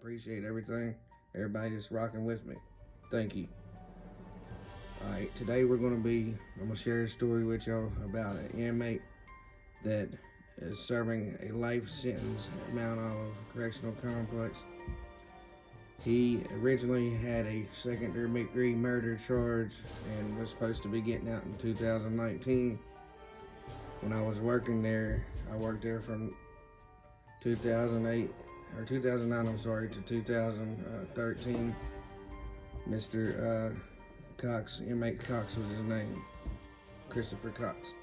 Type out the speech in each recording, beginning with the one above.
appreciate everything. Everybody just rocking with me. Thank you. Alright, today I'm going to share a story with y'all about an inmate that is serving a life sentence at Mount Olive Correctional Complex. He originally had a second-degree murder charge and was supposed to be getting out in 2019. When I was working there, I worked there from 2009 to 2013. Mr. Cox, inmate Cox was his name, Christopher Cox.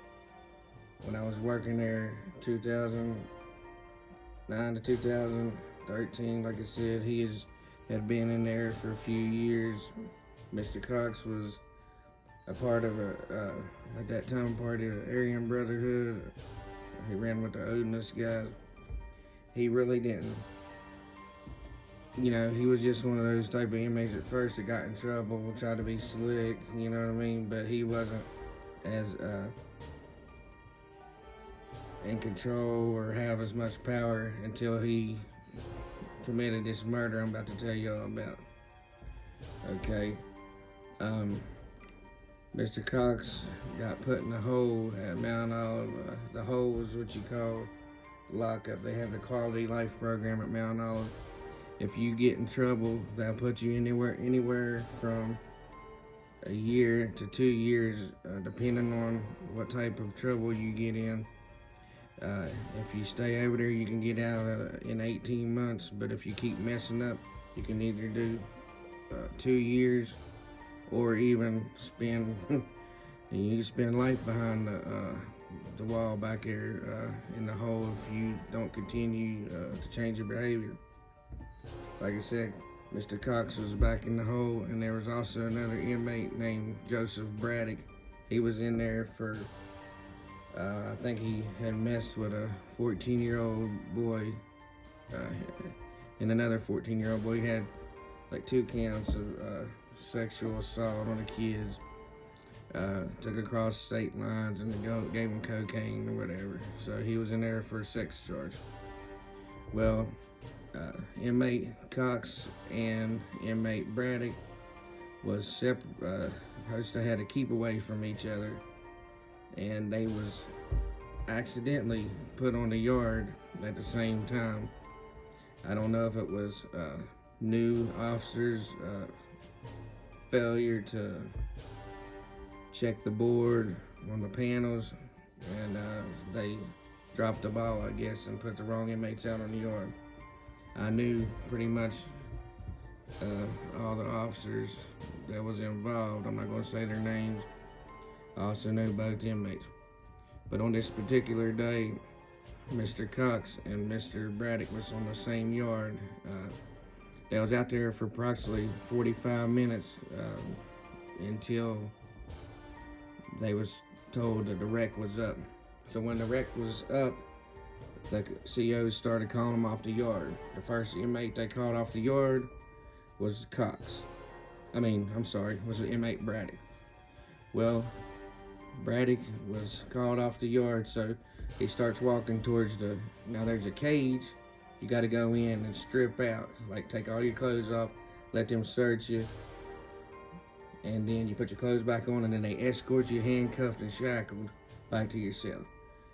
When I was working there 2009 to 2013, like I said, he had been in there for a few years. Mr. Cox was a part of at that time, part of the Aryan Brotherhood. He ran with the Odinist guys. He really didn't. He was just one of those type of inmates at first that got in trouble, tried to be slick, you know what I mean? But he wasn't as in control or have as much power until he committed this murder I'm about to tell y'all about. Okay. Mr. Cox got put in a hole at Mount Olive. The hole was what you call lockup. They have the quality life program at Mount Olive. If you get in trouble, they'll put you anywhere from a year to 2 years, depending on what type of trouble you get in. If you stay over there, you can get out in 18 months, but if you keep messing up, you can either do 2 years or even spend life behind the wall back there in the hole if you don't continue to change your behavior. Like I said, Mr. Cox was back in the hole, and there was also another inmate named Joseph Braddock. He was in there for, I think he had messed with a 14-year-old boy and another 14-year-old boy. He had like 2 counts of sexual assault on the kids. Took across state lines and gave him cocaine or whatever. So he was in there for a sex charge. Well, inmate Cox and inmate Braddock was supposed to had to keep away from each other, and they was accidentally put on the yard at the same time. I don't know if it was new officers' failure to check the board on the panels, and they dropped the ball, I guess, and put the wrong inmates out on the yard. I knew pretty much all the officers that was involved. I'm not going to say their names. I also knew both inmates. But on this particular day, Mr. Cox and Mr. Braddock was on the same yard. They was out there for approximately 45 minutes until they was told that the wreck was up. So when the wreck was up, the COs started calling them off the yard. The first inmate they called off the yard was Cox. Was the inmate Braddock. Well, Braddock was called off the yard, so he starts walking towards now there's a cage. You got to go in and strip out, like take all your clothes off, let them search you, and then you put your clothes back on, and then they escort you handcuffed and shackled back to your cell.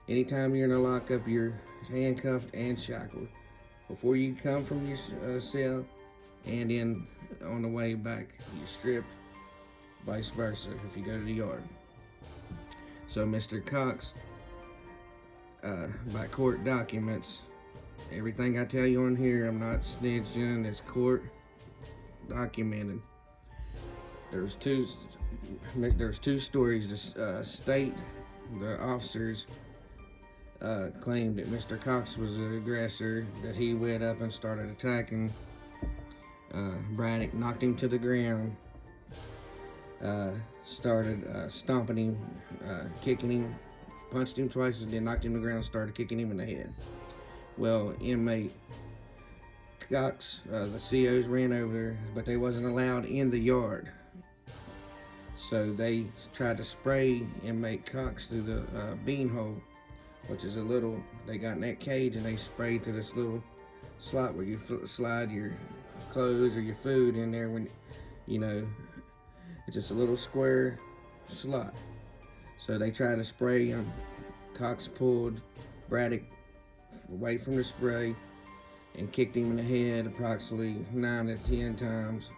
Anytime you're in a lockup, you're handcuffed and shackled before you come from your cell, and then on the way back you're stripped, vice versa if you go to the yard. So Mr. Cox, by court documents, everything I tell you on here, I'm not snitching, it's court documented. There's two stories. The state, the officers claimed that Mr. Cox was the aggressor, that he went up and started attacking Braddock, knocked him to the ground, started stomping him, kicking him, punched him twice, and then knocked him to the ground and started kicking him in the head. Well, inmate Cox, the COs ran over there, but they wasn't allowed in the yard. So they tried to spray inmate Cox through the bean hole, which is they got in that cage, and they sprayed to this little slot where you slide your clothes or your food in there when, you know, it's just a little square slot. So they tried to spray him. Cox pulled Braddock away from the spray and kicked him in the head approximately 9 to 10 times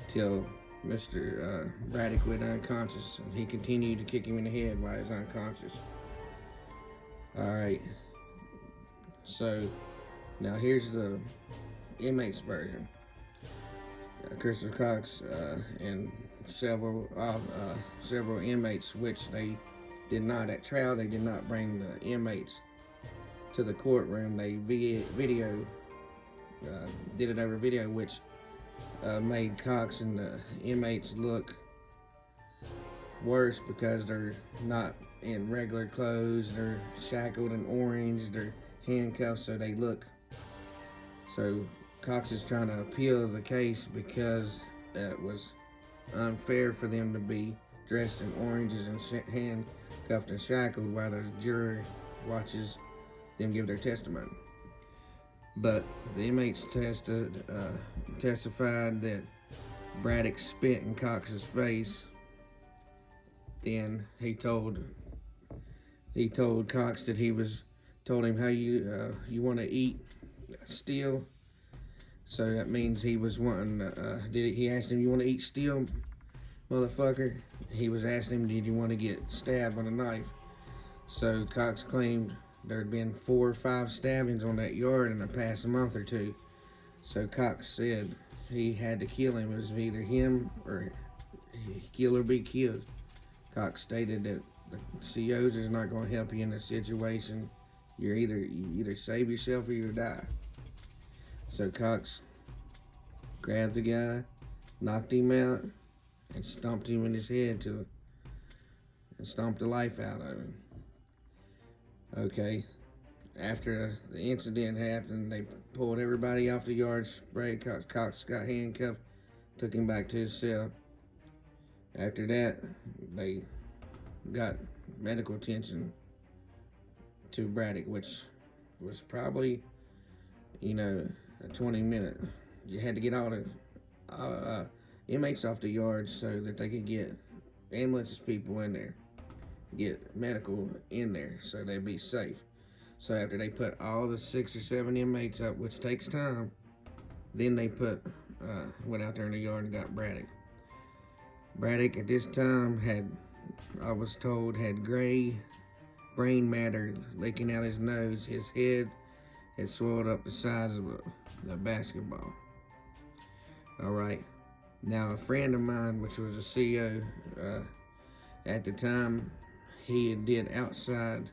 till Mr. Braddock went unconscious. And he continued to kick him in the head while he was unconscious. Alright, so now here's the inmate's version. Christopher Cox and several inmates, which they did not, at trial, they did not bring the inmates to the courtroom. They did it over video, which made Cox and the inmates look worse because they're not in regular clothes, they're shackled and orange, they're handcuffed, so they look. So Cox is trying to appeal the case because it was unfair for them to be dressed in oranges and handcuffed and shackled while the jury watches them give their testimony. But the inmates testified that Braddock spit in Cox's face. Then he told Cox that told him how you want to eat steel. So that means he was wanting. He asked him, "You want to eat steel, motherfucker?" He was asking him, "Did you want to get stabbed with a knife?" So Cox claimed there had been 4 or 5 stabbings on that yard in the past month or two. So Cox said he had to kill him. It was either him or kill or be killed. Cox stated that the COs is not going to help you in this situation. You either save yourself or you die. So Cox grabbed the guy, knocked him out, and stomped him in his head and stomped the life out of him. Okay, after the incident happened, they pulled everybody off the yard, sprayed Cox. Cox got handcuffed, took him back to his cell. After that, they got medical attention to Braddock, which was probably, a 20-minute. You had to get all the inmates off the yard so that they could get ambulances people in there, get medical in there so they'd be safe. So after they put all the 6 or 7 inmates up, which takes time, then they went out there in the yard and got Braddock. Braddock at this time I was told, had gray brain matter leaking out his nose. His head had swelled up the size of a basketball. Alright, now a friend of mine, which was a CO at the time, he did outside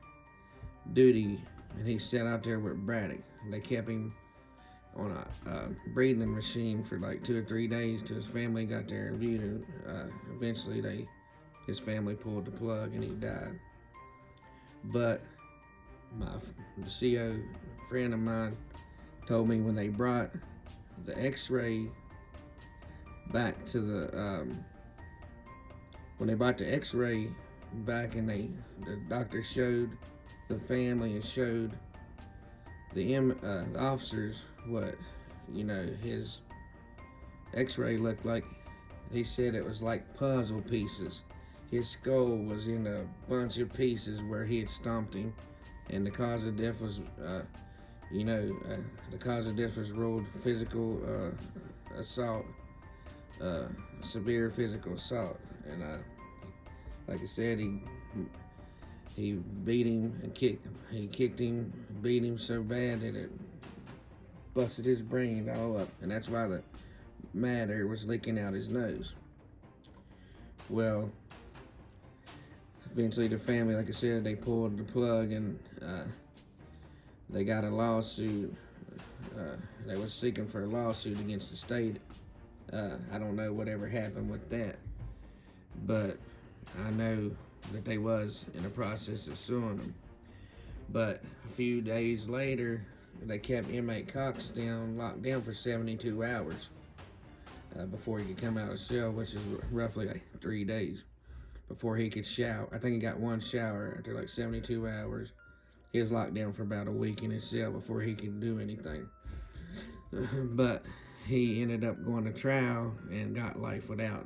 duty, and he sat out there with Braddock. They kept him on a breathing machine for like 2 or 3 days till his family got there and viewed him. Eventually, his family pulled the plug and he died. But the CO friend of mine told me when they brought the X-ray back to when they brought the X-ray back and the doctor showed the family and showed the officers what his X-ray looked like. He said it was like puzzle pieces. His skull was in a bunch of pieces where he had stomped him, and the cause of death was ruled physical assault, severe physical assault. And like I said, he beat him and kicked him, beat him so bad that it busted his brain all up, and that's why the matter was leaking out his nose. Well, eventually the family, like I said, they pulled the plug and they got a lawsuit. They was seeking for a lawsuit against the state. I don't know whatever happened with that, but I know that they was in the process of suing them. But a few days later, they kept inmate Cox locked down for 72 hours before he could come out of the cell, which is roughly like 3 days before he could shower. I think he got 1 shower after like 72 hours. He was locked down for about a week in his cell before he could do anything. But he ended up going to trial and got life without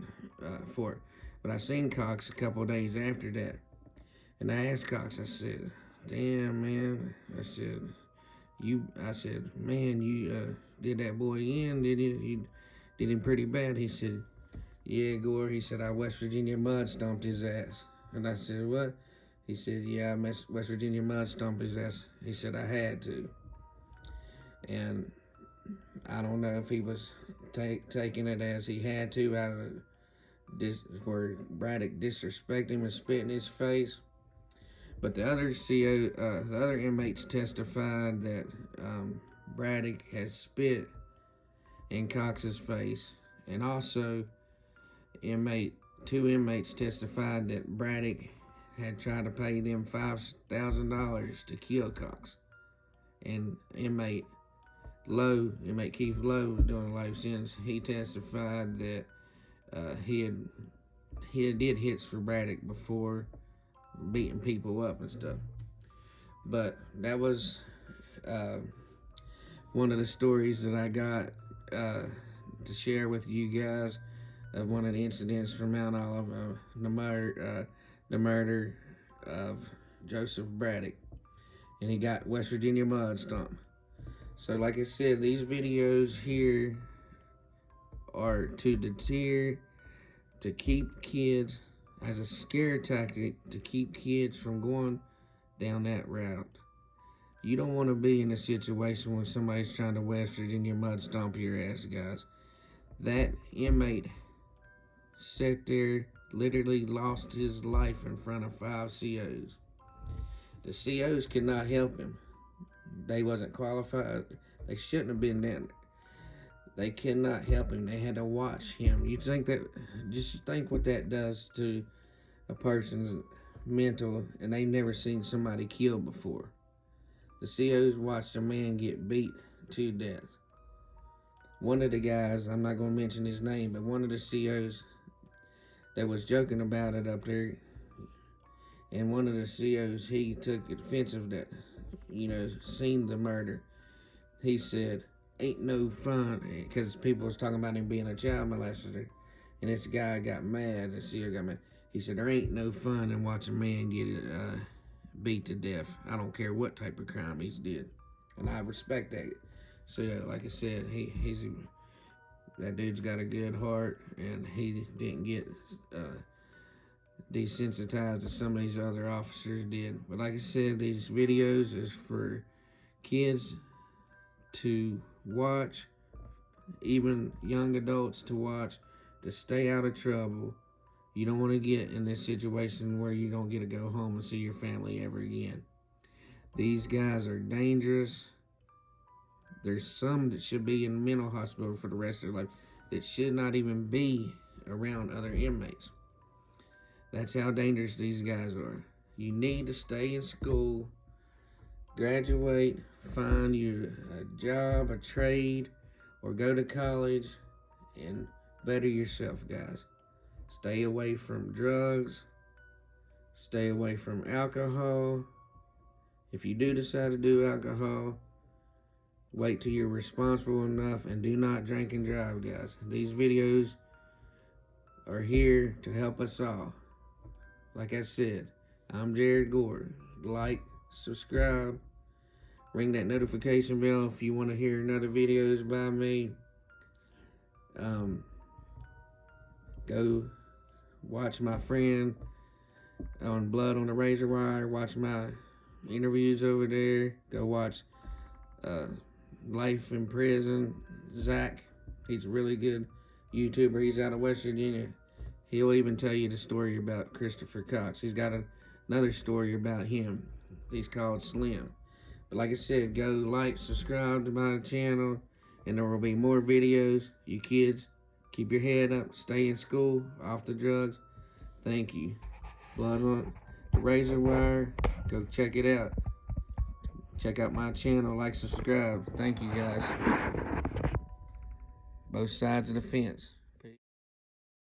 for it. But I seen Cox a couple of days after that, and I asked Cox, I said, "Damn, man," I said, "Man, you did that boy in, did you? You did him pretty bad." He said, "Yeah, Gore," he said, "I West Virginia Mud Stomped his ass." And I said, "What?" He said, "Yeah, I West Virginia Mud Stomped his ass." He said, "I had to." And I don't know if he was taking it as he had to out of where Braddock disrespected him and spit in his face. But the other inmates testified that Braddock had spit in Cox's face, and also two inmates testified that Braddock had tried to pay them $5,000 to kill Cox. And inmate Keith Lowe was doing a life sentence. He testified that he did hits for Braddock before, beating people up and stuff. But that was one of the stories that I got to share with you guys of one of the incidents from Mount Olive, the murder of Joseph Braddock, and he got West Virginia Mud Stomp. So like I said, these videos here are to deter, to keep kids, as a scare tactic, to keep kids from going down that route. You don't want to be in a situation when somebody's trying to West Virginia Mud Stomp your ass, guys. That inmate sat there, literally lost his life in front of 5 COs. The COs could not help him. They wasn't qualified. They shouldn't have been down there. They cannot help him. They had to watch him. You think that? Just think what that does to a person's mental, and they've never seen somebody killed before. The COs watched a man get beat to death. One of the guys, I'm not going to mention his name, but one of the COs that was joking about it up there, and one of the COs, he took offensive that, seen the murder. He said, "Ain't no fun," because people was talking about him being a child molester, and this guy got mad, the CO got mad. He said, "There ain't no fun in watching a man get beat to death. I don't care what type of crime he's did." And I respect that. So yeah, like I said, that dude's got a good heart, and he didn't get desensitized as some of these other officers did. But like I said, these videos is for kids to watch, even young adults to watch, to stay out of trouble. You don't want to get in this situation where you don't get to go home and see your family ever again. These guys are dangerous. There's some that should be in mental hospital for the rest of their life that should not even be around other inmates. That's how dangerous these guys are. You need to stay in school, graduate, find you a job, a trade, or go to college and better yourself, guys. Stay away from drugs. Stay away from alcohol. If you do decide to do alcohol, wait till you're responsible enough, and do not drink and drive, guys. These videos are here to help us all. Like I said, I'm Jared Gore. Like, subscribe, ring that notification bell if you want to hear another videos by me. Go watch my friend on Blood on the Razor Wire. Watch my interviews over there. Go watch Life in Prison, Zach. He's a really good YouTuber. He's out of West Virginia. He'll even tell you the story about Christopher Cox. He's got another story about him. He's called Slim. But like I said, go like, subscribe to my channel, and there will be more videos. You kids, keep your head up, stay in school, off the drugs. Thank you. Blood on the Razor Wire. Go check it out. Check out my channel, like, subscribe. Thank you, guys. Both sides of the fence.